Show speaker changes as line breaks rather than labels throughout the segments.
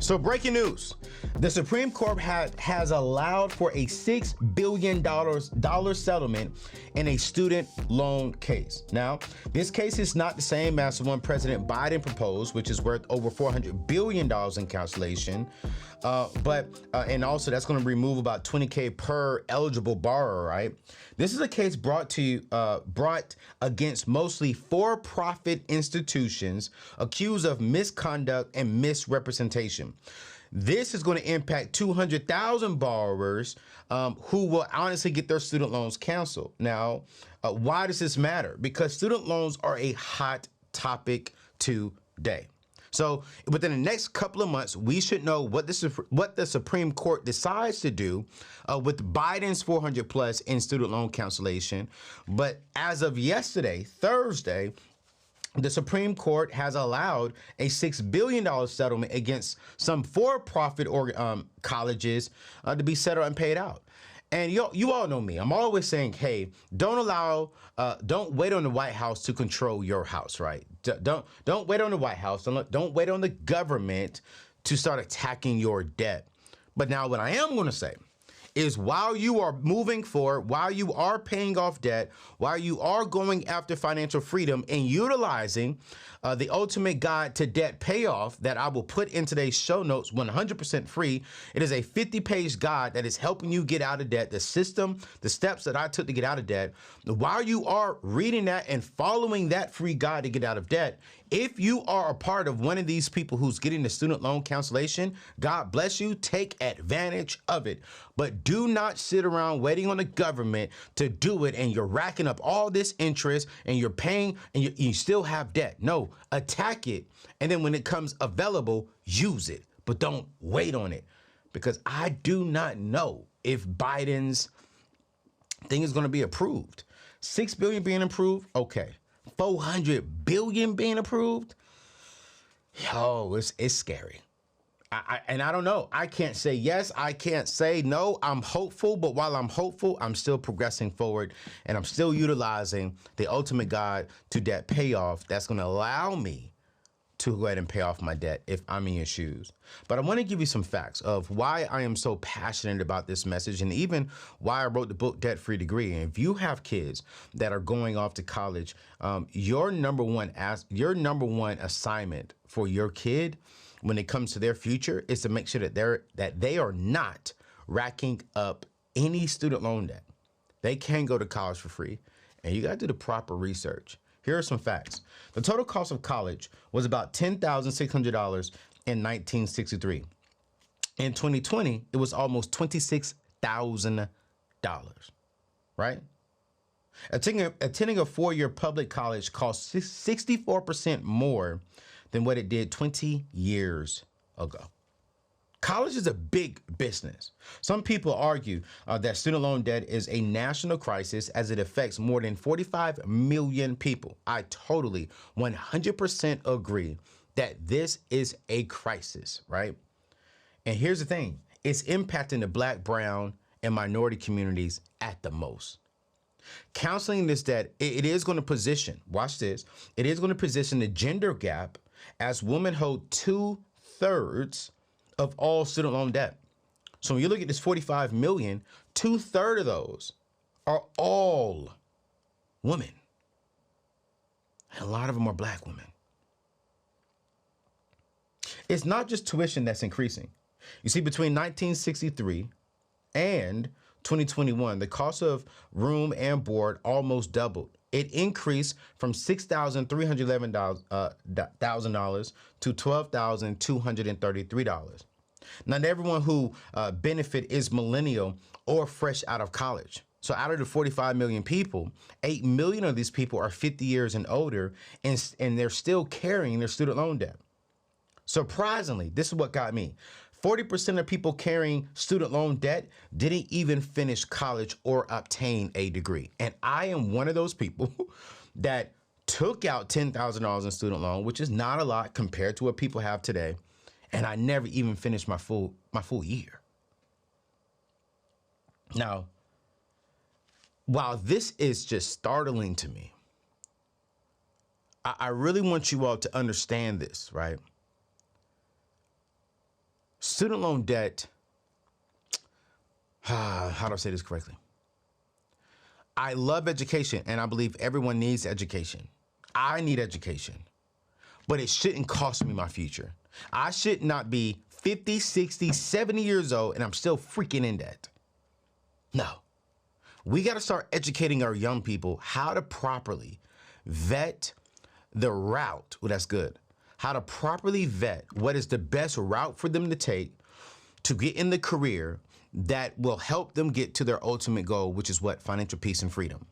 So breaking news, the Supreme Court has allowed for a $6 billion settlement in a student loan case. Now, this case is not the same as the one President Biden proposed, which is worth over $400 billion in cancellation. And also that's going to remove about $20K per eligible borrower, right? This is a case brought against mostly for-profit institutions accused of misconduct and misrepresentation. This is going to impact 200,000 borrowers who will honestly get their student loans canceled. Now, why does this matter? Because student loans are a hot topic today. So within the next couple of months, we should know what the Supreme Court decides to do with Biden's 400 plus in student loan cancellation. But as of yesterday, Thursday, the Supreme Court has allowed a $6 billion settlement against some for-profit colleges to be settled and paid out. And you all know me. I'm always saying, hey, don't wait on the White House to control your house, right? Don't wait on the White House. Don't wait on the government to start attacking your debt. But now what I am going to say is while you are moving forward, while you are paying off debt, while you are going after financial freedom and utilizing the ultimate guide to debt payoff that I will put in today's show notes 100% free. It is a 50-page guide that is helping you get out of debt, the system, the steps that I took to get out of debt. While you are reading that and following that free guide to get out of debt, if you are a part of one of these people who's getting the student loan cancellation, God bless you, take advantage of it. But do not sit around waiting on the government to do it and you're racking up all this interest and you're paying and you still have debt. No, attack it. And then when it comes available, use it. But don't wait on it. Because I do not know if Biden's thing is going to be approved. $6 billion being approved, okay. 400 billion being approved, yo, it's scary. And I don't know. I can't say yes. I can't say no. I'm hopeful, but while I'm hopeful, I'm still progressing forward and I'm still utilizing the ultimate guide to debt payoff that's going to allow me to go ahead and pay off my debt if I'm in your shoes. But I want to give you some facts of why I am so passionate about this message and even why I wrote the book Debt Free Degree. And if you have kids that are going off to college, your number one assignment for your kid when it comes to their future is to make sure that they are not racking up any student loan debt. They can go to college for free, and you got to do the proper research. Here are some facts. The total cost of college was about $10,600 in 1963. In 2020, it was almost $26,000, right? Attending a four-year public college costs 64% more than what it did 20 years ago. College is a big business. Some people argue that student loan debt is a national crisis as it affects more than 45 million people. I totally 100% agree that this is a crisis, right? And here's the thing. It's impacting the Black, brown, and minority communities at the most. Counseling this debt, it is going to position, watch this, it is going to position the gender gap as women hold 2/3 of all student loan debt. So when you look at this 45 million, 2/3 of those are all women. And a lot of them are Black women. It's not just tuition that's increasing. You see, between 1963 and 2021, the cost of room and board almost doubled. It increased from $6,311 to $12,233. Not everyone who benefit is millennial or fresh out of college. So out of the 45 million people, 8 million of these people are 50 years and older, and they're still carrying their student loan debt. Surprisingly, this is what got me. 40% of people carrying student loan debt didn't even finish college or obtain a degree. And I am one of those people that took out $10,000 in student loan, which is not a lot compared to what people have today. And I never even finished my full year. Now, while this is just startling to me, I really want you all to understand this, right? student loan debt, how do I say this correctly? I love education, and I believe everyone needs education. I need education, but it shouldn't cost me my future. I should not be 50, 60, 70 years old, and I'm still freaking in debt. No. We got to start educating our young people how to properly vet the route. Well, that's good. How to properly vet what is the best route for them to take to get in the career that will help them get to their ultimate goal, which is what? Financial peace and freedom.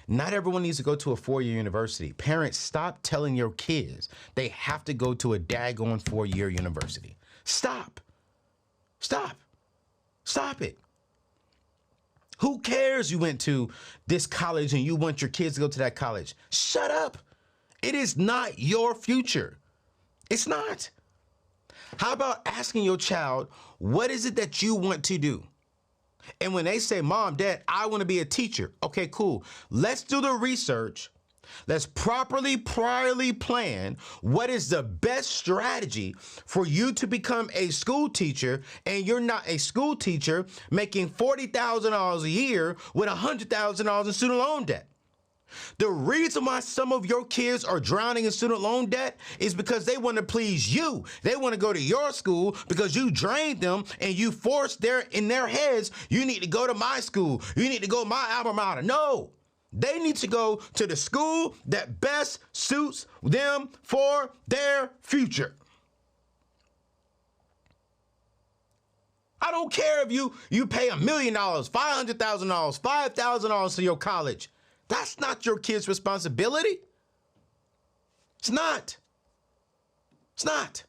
Not everyone needs to go to a 4-year university. Parents, stop telling your kids they have to go to a daggone 4-year university. Stop. Stop. Stop it. Who cares you went to this college and you want your kids to go to that college? Shut up. It is not your future. It's not. How about asking your child, what is it that you want to do? And when they say, Mom, Dad, I want to be a teacher. Okay, cool. Let's do the research. Let's properly plan what is the best strategy for you to become a school teacher, and you're not a school teacher making $40,000 a year with $100,000 in student loan debt. The reason why some of your kids are drowning in student loan debt is because they want to please you. They want to go to your school because you drained them and you forced in their heads, you need to go to my school. You need to go to my alma mater. No, they need to go to the school that best suits them for their future. I don't care if you pay $1 million, $500,000, $5,000 to your college. That's not your kid's responsibility. It's not. It's not.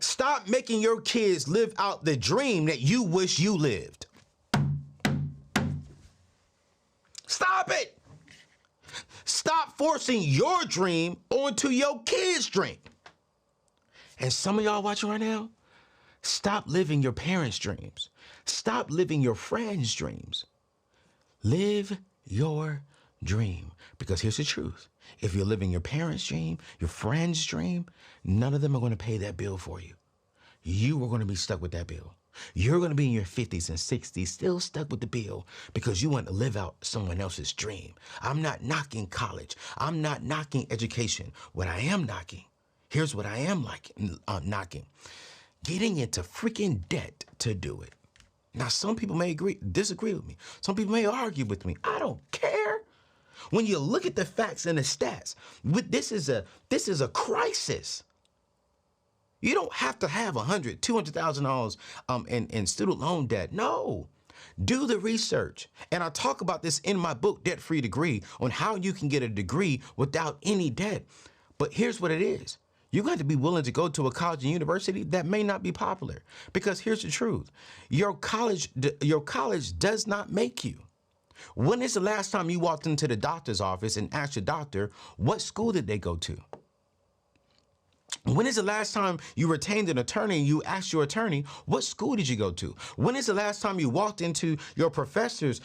Stop making your kids live out the dream that you wish you lived. Stop it. Stop forcing your dream onto your kid's dream. And some of y'all watching right now, stop living your parents' dreams. Stop living your friends' dreams. Live your dream. Because here's the truth. If you're living your parents' dream, your friend's dream, none of them are going to pay that bill for you. You are going to be stuck with that bill. You're going to be in your 50s and 60s still stuck with the bill because you want to live out someone else's dream. I'm not knocking college. I'm not knocking education. What I am knocking, here's what I am knocking. Getting into freaking debt to do it. Now, some people may disagree with me. Some people may argue with me. I don't care. When you look at the facts and the stats, this is a crisis. You don't have to have $100,000, $200,000 in student loan debt. No. Do the research. And I talk about this in my book, Debt Free Degree, on how you can get a degree without any debt. But here's what it is. You got to be willing to go to a college and university that may not be popular. Because here's the truth. Your college does not make you. When is the last time you walked into the doctor's office and asked your doctor, what school did they go to? When is the last time you retained an attorney and you asked your attorney, what school did you go to? When is the last time you walked into your professor's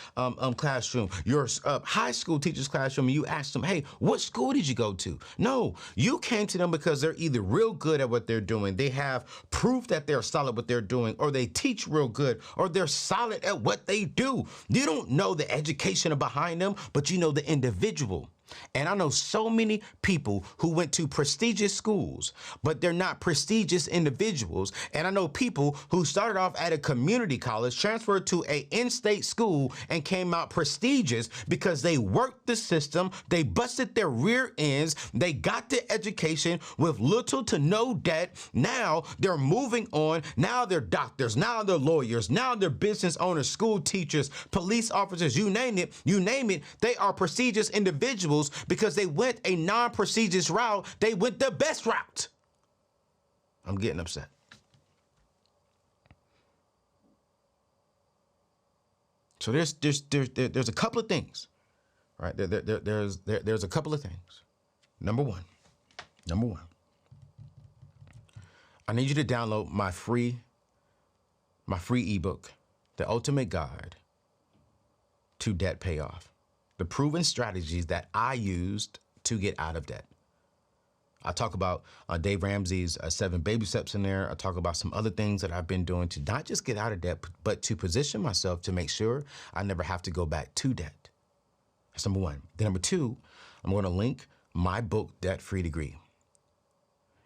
classroom, your high school teacher's classroom, and you asked them, hey, what school did you go to? No, you came to them because they're either real good at what they're doing, they have proof that they're solid at what they're doing, or they teach real good, or they're solid at what they do. You don't know the education behind them, but you know the individual. And I know so many people who went to prestigious schools, but they're not prestigious individuals. And I know people who started off at a community college, transferred to an in-state school, and came out prestigious because they worked the system, they busted their rear ends, they got the education with little to no debt. Now they're moving on. Now they're doctors. Now they're lawyers. Now they're business owners, school teachers, police officers, you name it. They are prestigious individuals because they went a non-prestigious route. They went the best route. I'm getting upset. So there's a couple of things, right? There's a couple of things. Number one, I need you to download my free ebook, The Ultimate Guide to Debt Payoff. The proven strategies that I used to get out of debt. I talk about Dave Ramsey's 7 baby steps in there. I talk about some other things that I've been doing to not just get out of debt, but to position myself to make sure I never have to go back to debt. That's number one. Then number two, I'm going to link my book, Debt Free Degree.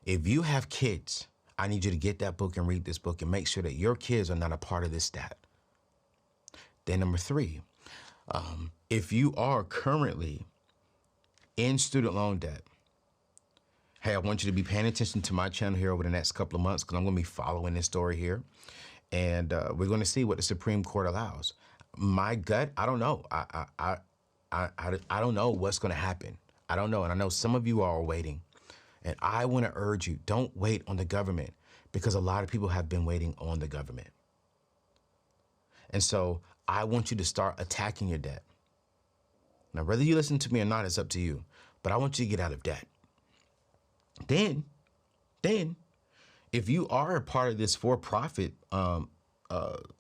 If you have kids, I need you to get that book and read this book and make sure that your kids are not a part of this debt. Then number three, if you are currently in student loan debt, hey, I want you to be paying attention to my channel here over the next couple of months because I'm going to be following this story here. And we're going to see what the Supreme Court allows. My gut, I don't know. I don't know what's going to happen. I don't know. And I know some of you are waiting. And I want to urge you, don't wait on the government because a lot of people have been waiting on the government. And so I want you to start attacking your debt. Now, whether you listen to me or not, it's up to you. But I want you to get out of debt. Then, if you are a part of this for-profit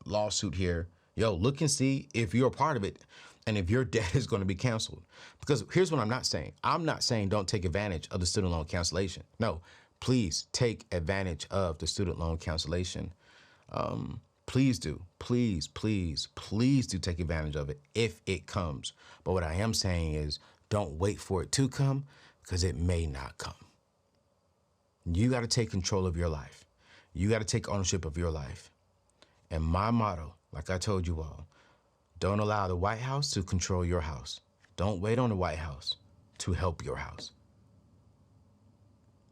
lawsuit here, look and see if you're a part of it and if your debt is going to be canceled. Because here's what I'm not saying. I'm not saying don't take advantage of the student loan cancellation. No, please take advantage of the student loan cancellation. Please do. Please do take advantage of it if it comes. But what I am saying is don't wait for it to come because it may not come. You got to take control of your life. You got to take ownership of your life. And my motto, like I told you all, don't allow the White House to control your house. Don't wait on the White House to help your house.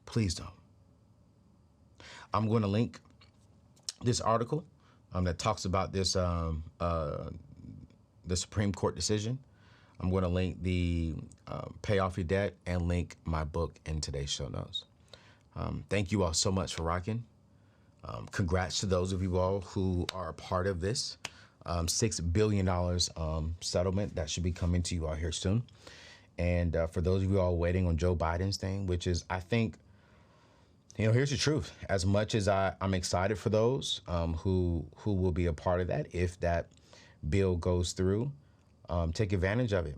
Please don't. I'm going to link this article that talks about this, the Supreme Court decision. I'm going to link the Pay Off Your Debt and link my book in today's show notes. Thank you all so much for rocking. Congrats to those of you all who are a part of this $6 billion settlement that should be coming to you all here soon. And for those of you all waiting on Joe Biden's thing, which is, I think, here's the truth. As much as I'm excited for those who will be a part of that, if that bill goes through, take advantage of it.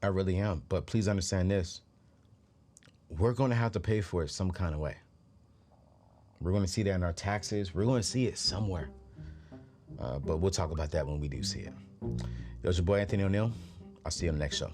I really am. But please understand this. We're going to have to pay for it some kind of way. We're going to see that in our taxes. We're going to see it somewhere. But we'll talk about that when we do see it. It was your boy, Anthony O'Neill. I'll see you on the next show.